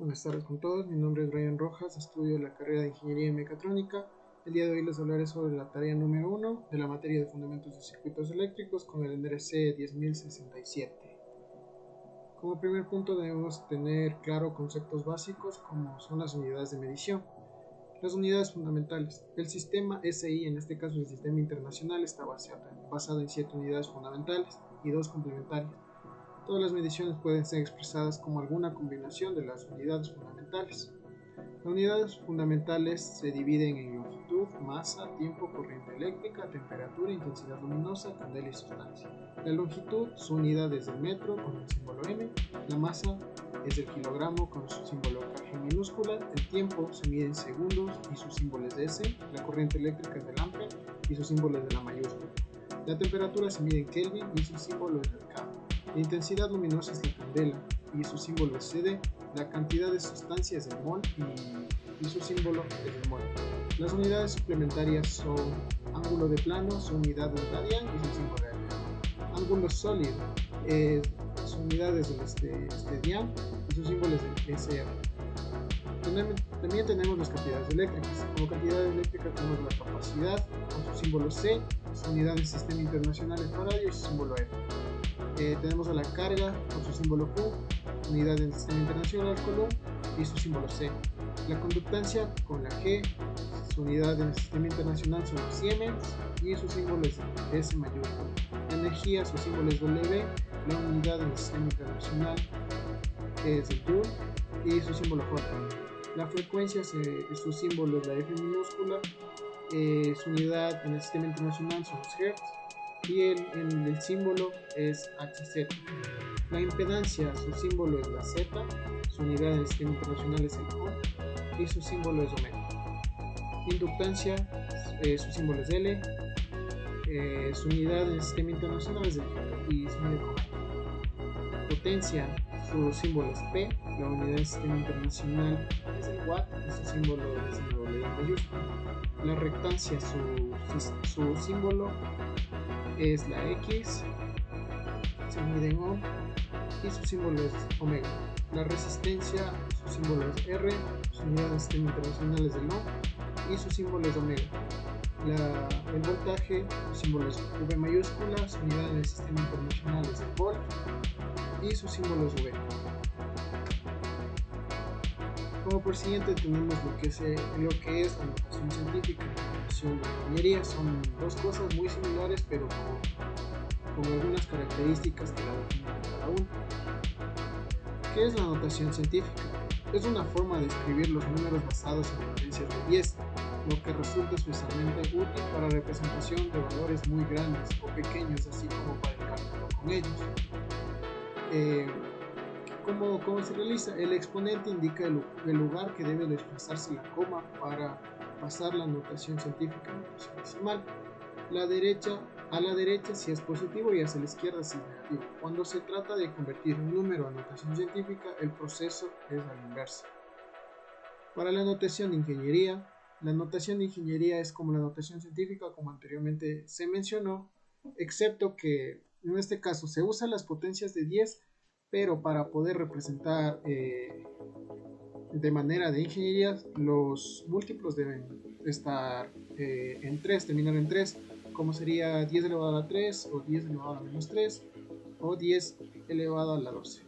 Buenas tardes con todos, mi nombre es Brian Rojas, estudio la carrera de Ingeniería en Mecatrónica. El día de hoy les hablaré sobre la tarea número 1 de la materia de Fundamentos de Circuitos Eléctricos con el NRC 10067. Como primer punto debemos tener claro conceptos básicos como son las unidades de medición. Las unidades fundamentales. El sistema SI, en este caso el sistema internacional, está basado en 7 unidades fundamentales y 2 complementarias. Todas las mediciones pueden ser expresadas como alguna combinación de las unidades fundamentales. Las unidades fundamentales se dividen en longitud, masa, tiempo, corriente eléctrica, temperatura, intensidad luminosa, candela y sustancia. La longitud, su unidad es el metro con el símbolo M, la masa es el kilogramo con su símbolo G minúscula, el tiempo se mide en segundos y su símbolo es S, la corriente eléctrica es el ampere y su símbolo es de la mayúscula. La temperatura se mide en Kelvin y su símbolo es el K. La intensidad luminosa es la candela y su símbolo es CD. La cantidad de sustancia es el mol y su símbolo es el mol. Las unidades suplementarias son ángulo de plano, su unidad es radian y su símbolo es radian. Ángulo sólido, su unidad es el stedian y su símbolo es el SR. También tenemos las cantidades eléctricas. Como cantidad eléctrica tenemos la capacidad con su símbolo C, su unidad del sistema internacional es faradio y su símbolo F. Tenemos a la carga con su símbolo Q, unidad del sistema internacional Coulomb y su símbolo C. La conductancia con la G, su unidad del sistema internacional son los Siemens y su símbolo es S mayúscula. La energía, su símbolo es W, la unidad del sistema internacional es el Joule y su símbolo J. La frecuencia, su símbolo es la F minúscula, su unidad en el sistema internacional son los Hertz y el símbolo es HZ. La impedancia, su símbolo es la Z, su unidad en el sistema internacional es el ohm y su símbolo es omega. Inductancia, su símbolo es L, su unidad en el sistema internacional es el y su unidad potencia, su símbolo es P, la unidad del sistema internacional es el watt y su símbolo es el W mayúscula. La reactancia, su símbolo es la X, se mide en ohm y su símbolo es omega. La resistencia, su símbolo es R, su unidad del sistema internacional es el ohm y su símbolo es omega. El voltaje, su símbolo es V mayúscula, su unidad en el sistema internacional es el volt y su símbolo es V. Como por siguiente tenemos lo que es la notación científica y la notación de ingeniería. Son dos cosas muy similares pero con algunas características que la definen cada uno. ¿Qué es la notación científica? Es una forma de escribir los números basados en potencias de 10, lo que resulta especialmente útil para representación de valores muy grandes o pequeños, así como para el cálculo con ellos. ¿Cómo se realiza? El exponente indica el lugar que debe desplazarse la coma para pasar la notación científica en notación decimal. A la derecha si es positivo y hacia la izquierda si es negativo. Cuando se trata de convertir un número a notación científica, el proceso es a la inversa. Para la notación de ingeniería, la notación de ingeniería es como la notación científica, como anteriormente se mencionó, excepto que en este caso se usan las potencias de 10, pero para poder representar de manera de ingeniería, los múltiplos deben estar en 3, terminar en 3, como sería 10 elevado a la 3, o 10 elevado a la menos 3, o 10 elevado a la 12.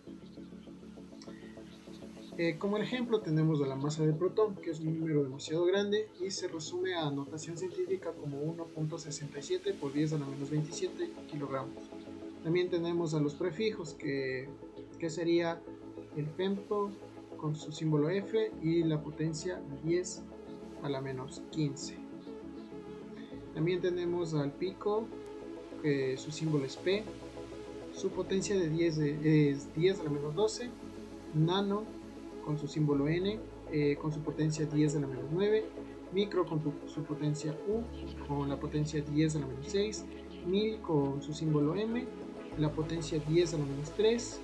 Como ejemplo tenemos a la masa del protón, que es un número demasiado grande y se resume a notación científica como 1.67 por 10 a la menos 27 kilogramos. También tenemos a los prefijos, que sería el femto con su símbolo F y la potencia 10 a la menos 15. También tenemos al pico, que su símbolo es P, su potencia de 10 es 10 a la menos 12, nano con su símbolo N, con su potencia 10 a la menos 9, micro con su potencia U, con la potencia 10 a la menos 6, mil con su símbolo M, la potencia 10 a la menos 3,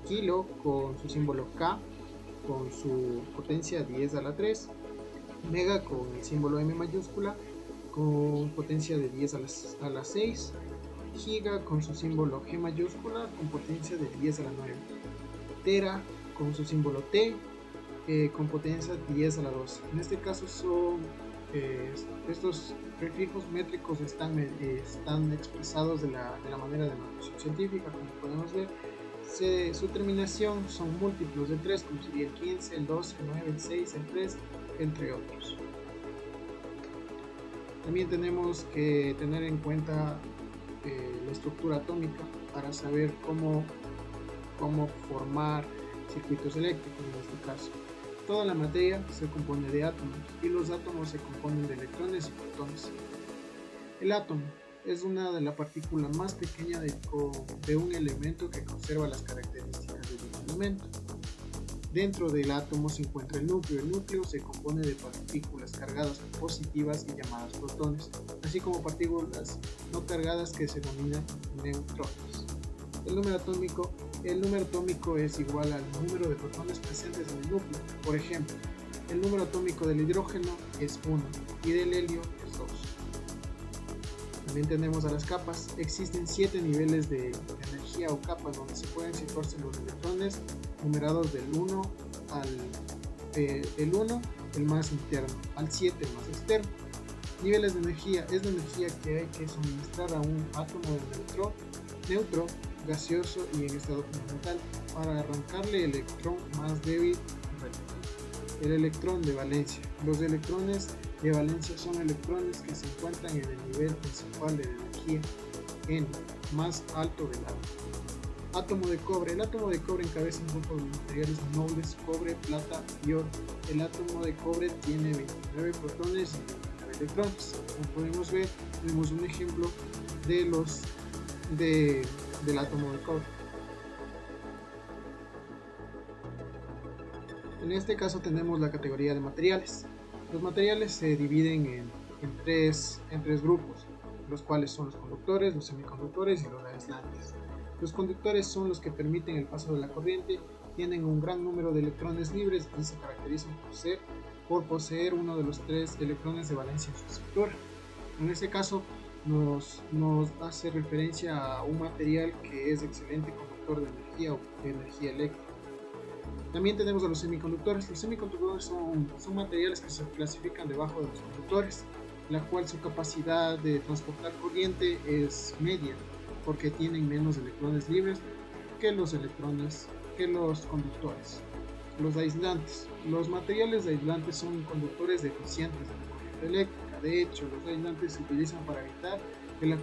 kilo con su símbolo K, con su potencia 10 a la 3, mega con el símbolo M mayúscula, con potencia de 10 a la 6, giga con su símbolo G mayúscula, con potencia de 10 a la 9. tera con su símbolo T, con potencia 10 a la 12. En este caso son estos prefijos métricos están expresados de la manera de notación científica, como podemos ver. Su terminación son múltiplos de 3, como sería el 15, el 12, el 9, el 6, el 3, entre otros. También tenemos que tener en cuenta la estructura atómica para saber cómo formar circuitos eléctricos en este caso. Toda la materia se compone de átomos y los átomos se componen de electrones y protones. El átomo es una de las partículas más pequeñas de un elemento que conserva las características de dicho elemento. Dentro del átomo se encuentra el núcleo. El núcleo se compone de partículas cargadas positivas y llamadas protones, así como partículas no cargadas que se denominan neutrones. El número atómico es igual al número de protones presentes en el núcleo. Por ejemplo, el número atómico del hidrógeno es 1 y del helio es 2. También tenemos a las capas. Existen 7 niveles de energía o capas donde se pueden situarse los electrones, numerados del 1 el más interno, al 7 el más externo. Niveles de energía es la energía que hay que suministrar a un átomo de neutro, gaseoso y en estado fundamental para arrancarle el electrón más débil. El electrón de valencia. Los electrones de valencia son electrones que se encuentran en el nivel principal de la energía N más alto del átomo. Átomo de cobre. El átomo de cobre encabeza un grupo de materiales nobles: cobre, plata y oro. El átomo de cobre tiene 29 protones y 29 electrones. Como podemos ver, tenemos un ejemplo del átomo de cobre. En este caso tenemos la categoría de materiales. Los materiales se dividen en tres grupos, los cuales son los conductores, los semiconductores y los aislantes. Los conductores son los que permiten el paso de la corriente, tienen un gran número de electrones libres y se caracterizan por poseer uno de los 3 electrones de valencia en su estructura. En este caso nos hace referencia a un material que es excelente conductor de energía o de energía eléctrica. También tenemos a los semiconductores. Los semiconductores son materiales que se clasifican debajo de los conductores, la cual su capacidad de transportar corriente es media, porque tienen menos electrones libres que los conductores. Los aislantes. Los materiales aislantes son conductores deficientes de la corriente eléctrica. De hecho, los aislantes se utilizan para evitar que la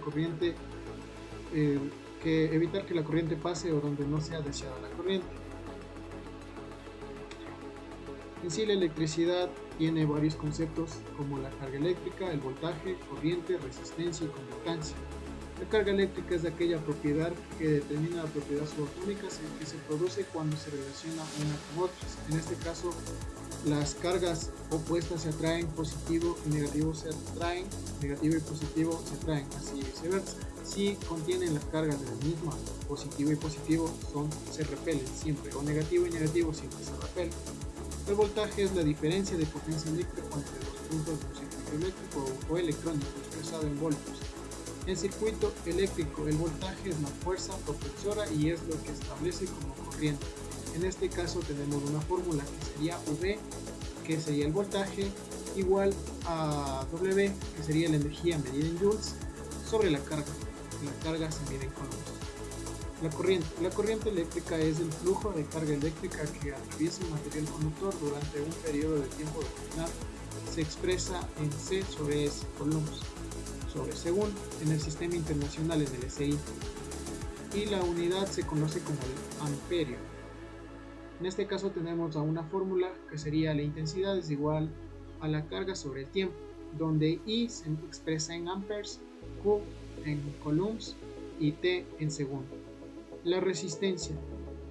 corriente pase o donde no sea deseada la corriente. En sí, la electricidad tiene varios conceptos como la carga eléctrica, el voltaje, corriente, resistencia y conductancia. La carga eléctrica es aquella propiedad que determina la propiedad subatómica que se produce cuando se relaciona una con otras. En este caso, las cargas opuestas se atraen, positivo y negativo se atraen, negativo y positivo se atraen, así y viceversa. Si contienen las cargas de la misma, positivo y positivo se repelen siempre, o negativo y negativo siempre se repelen. El voltaje es la diferencia de potencia eléctrica entre los puntos de un circuito eléctrico o electrónico expresado en voltios. En circuito eléctrico, el voltaje es la fuerza propulsora y es lo que establece como corriente. En este caso tenemos una fórmula que sería V, que sería el voltaje, igual a W, que sería la energía medida en joules, sobre la carga. La carga se mide en coulombs. La corriente eléctrica es el flujo de carga eléctrica que atraviesa un material conductor durante un periodo de tiempo determinado. Se expresa en C sobre S, coulombs, sobre segundo en el sistema internacional en el SI, y la unidad se conoce como el amperio. En este caso tenemos a una fórmula que sería la intensidad es igual a la carga sobre el tiempo, donde I se expresa en amperes, Q en coulombs y T en segundo. La resistencia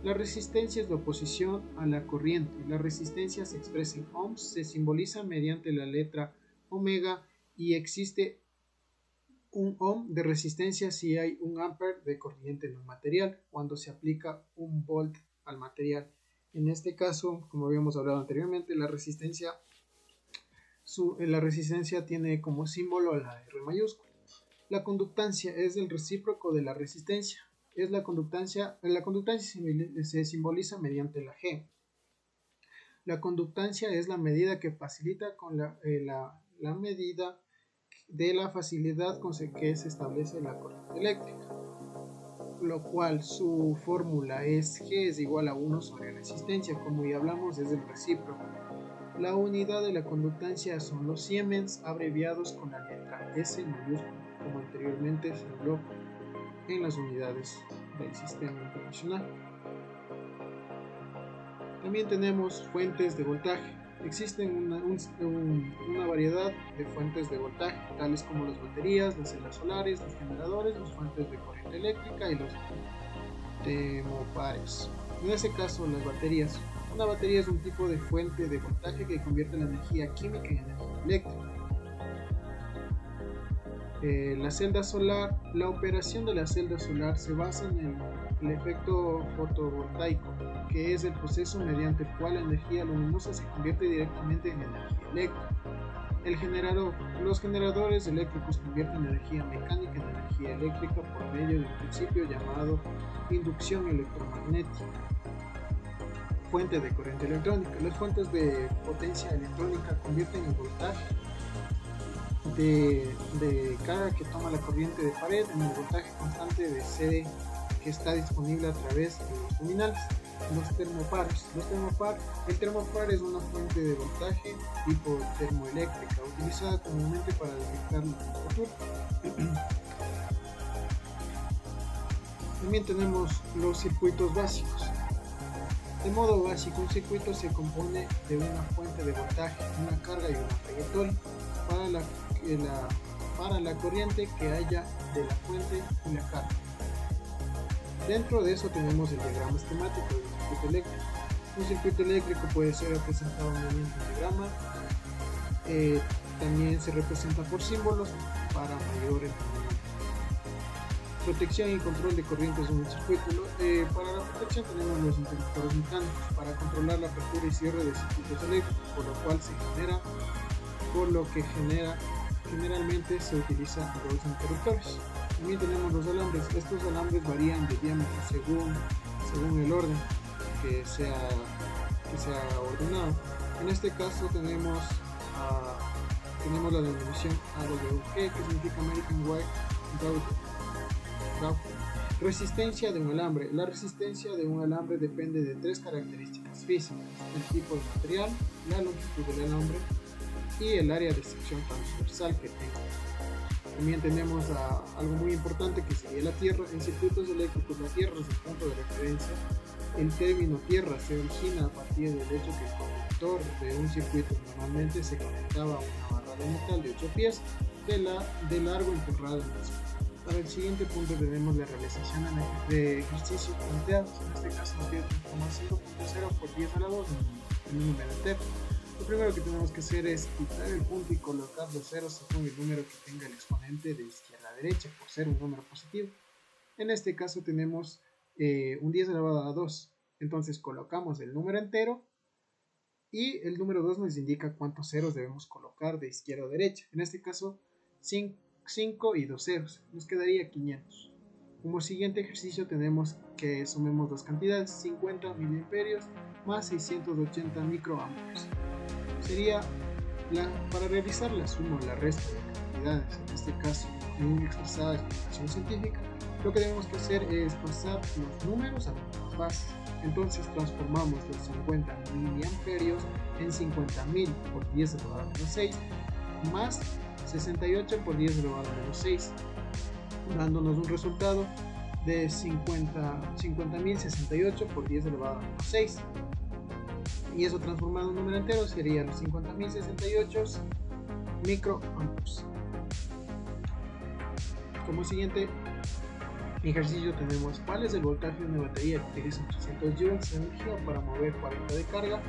es la oposición a la corriente. La resistencia se expresa en ohms, se simboliza mediante la letra omega y existe un ohm de resistencia si hay un ampere de corriente en un material cuando se aplica un volt al material. En este caso, como habíamos hablado anteriormente, la resistencia tiene como símbolo la R mayúscula. La conductancia es el recíproco de la resistencia. es la conductancia. La conductancia se simboliza mediante la G. La conductancia es la medida que facilita con la medida de la facilidad con que se establece la corriente eléctrica, lo cual su fórmula es G es igual a 1 sobre resistencia, como ya hablamos, es el recíproco. La unidad de la conductancia son los siemens, abreviados con la letra S mayúscula, como anteriormente se habló en las unidades del sistema internacional. También tenemos fuentes de voltaje. Existen una variedad de fuentes de voltaje, tales como las baterías, las celdas solares, los generadores, las fuentes de corriente eléctrica y los termopares. En este caso, las baterías. Una batería es un tipo de fuente de voltaje que convierte la energía química en energía eléctrica. La celda solar. La operación de la celda solar se basa en el efecto fotovoltaico, que es el proceso mediante el cual la energía luminosa se convierte directamente en energía eléctrica. El generador. Los generadores eléctricos convierten energía mecánica en energía eléctrica por medio de un principio llamado inducción electromagnética. Fuente de corriente electrónica. Las fuentes de potencia electrónica convierten el voltaje de carga que toma la corriente de pared en el voltaje constante de CD que está disponible a través de los terminales. Los termopares. El termopar es una fuente de voltaje tipo termoeléctrica utilizada comúnmente para detectar la temperatura. También tenemos los circuitos básicos. De modo básico, un circuito se compone de una fuente de voltaje, una carga y una trayectoria para la corriente que haya de la fuente y la carga. Dentro de eso tenemos el diagrama esquemático del circuito eléctrico. Un circuito eléctrico puede ser representado en un diagrama. También se representa por símbolos para mayor entendimiento. Protección y control de corrientes en un circuito. Para la protección tenemos los interruptores mecánicos para controlar la apertura y cierre de circuitos eléctricos, por lo que generalmente se utilizan los interruptores. También tenemos los alambres. Estos alambres varían de diámetro según el orden que sea ordenado. En este caso tenemos la denominación AWG, que significa American Wire Gauge. Resistencia de un alambre. La resistencia de un alambre depende de tres características físicas: el tipo de material, la longitud del alambre y el área de sección transversal que tenga. También tenemos algo muy importante, que sería la tierra. En circuitos eléctricos, la tierra es el punto de referencia. El término tierra se origina a partir del hecho que el conductor de un circuito normalmente se conectaba a una barra de metal de 8 pies de largo enterrada en el suelo. Para el siguiente punto tenemos la realización de ejercicios planteados. En este caso nos pide transformar 5.0 por 10 a la 2 en un número entero. Lo primero que tenemos que hacer es quitar el punto y colocar los ceros según el número que tenga el exponente de izquierda a derecha, por ser un número positivo. En este caso tenemos un 10 elevado a 2. Entonces colocamos el número entero y el número 2 nos indica cuántos ceros debemos colocar de izquierda a derecha. En este caso 5 y 2 ceros. Nos quedaría 500. Como siguiente ejercicio tenemos que sumemos dos cantidades: 50 miliamperios más 680 microamperes. Sería para realizar la suma o la resta de cantidades, en este caso en una expresada explicación científica, lo que debemos que hacer es pasar los números a números bases. Entonces transformamos los 50 miliamperios en 50.000 por 10 elevado a menos 6 más 68 por 10 elevado a menos 6, dándonos un resultado de 50.068 por 10 elevado a menos 6. Y eso transformado en un número entero sería los 50.068 microamperes. Como siguiente ejercicio tenemos: ¿cuál es el voltaje de una batería que utiliza 300 joules de energía para mover 40 de carga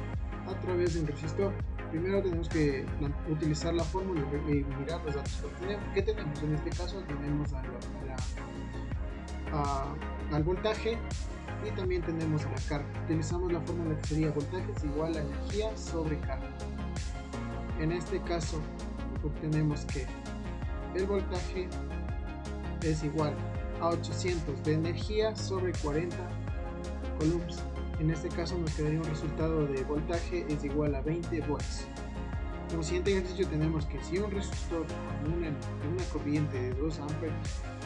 a través de un resistor? Primero tenemos que utilizar la fórmula y mirar los datos que tenemos. En este caso tenemos al voltaje y también tenemos a la carga. Utilizamos la fórmula que sería voltaje es igual a energía sobre carga. En este caso, obtenemos que el voltaje es igual a 800 de energía sobre 40 coulombs. En este caso nos quedaría un resultado de voltaje es igual a 20 volts. Como siguiente ejercicio tenemos que si un resistor con una corriente de 2 amperes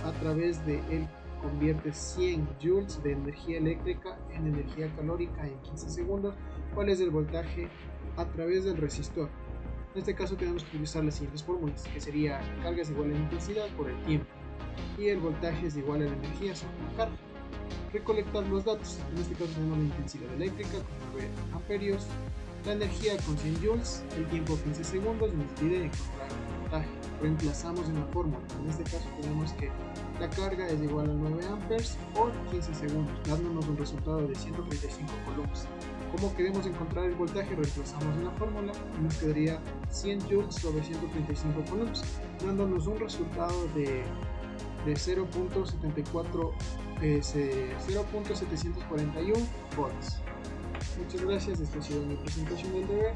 a través de él convierte 100 joules de energía eléctrica en energía calórica en 15 segundos, ¿cuál es el voltaje a través del resistor? En este caso tenemos que utilizar las siguientes fórmulas, que sería carga es igual a la intensidad por el tiempo y el voltaje es igual a la energía sobre la carga. Recolectar los datos, en este caso tenemos la intensidad eléctrica con 9 amperios, la energía con 100 joules, el tiempo 15 segundos y nos pide encontrar el voltaje. Reemplazamos en la fórmula, en este caso tenemos que la carga es igual a 9 amperes por 15 segundos, dándonos un resultado de 135 coulombs. Como queremos encontrar el voltaje, reemplazamos en la fórmula y nos quedaría 100 joules sobre 135 coulombs, dándonos un resultado de 0.741 volts. Muchas gracias, esta ha sido mi presentación del deber.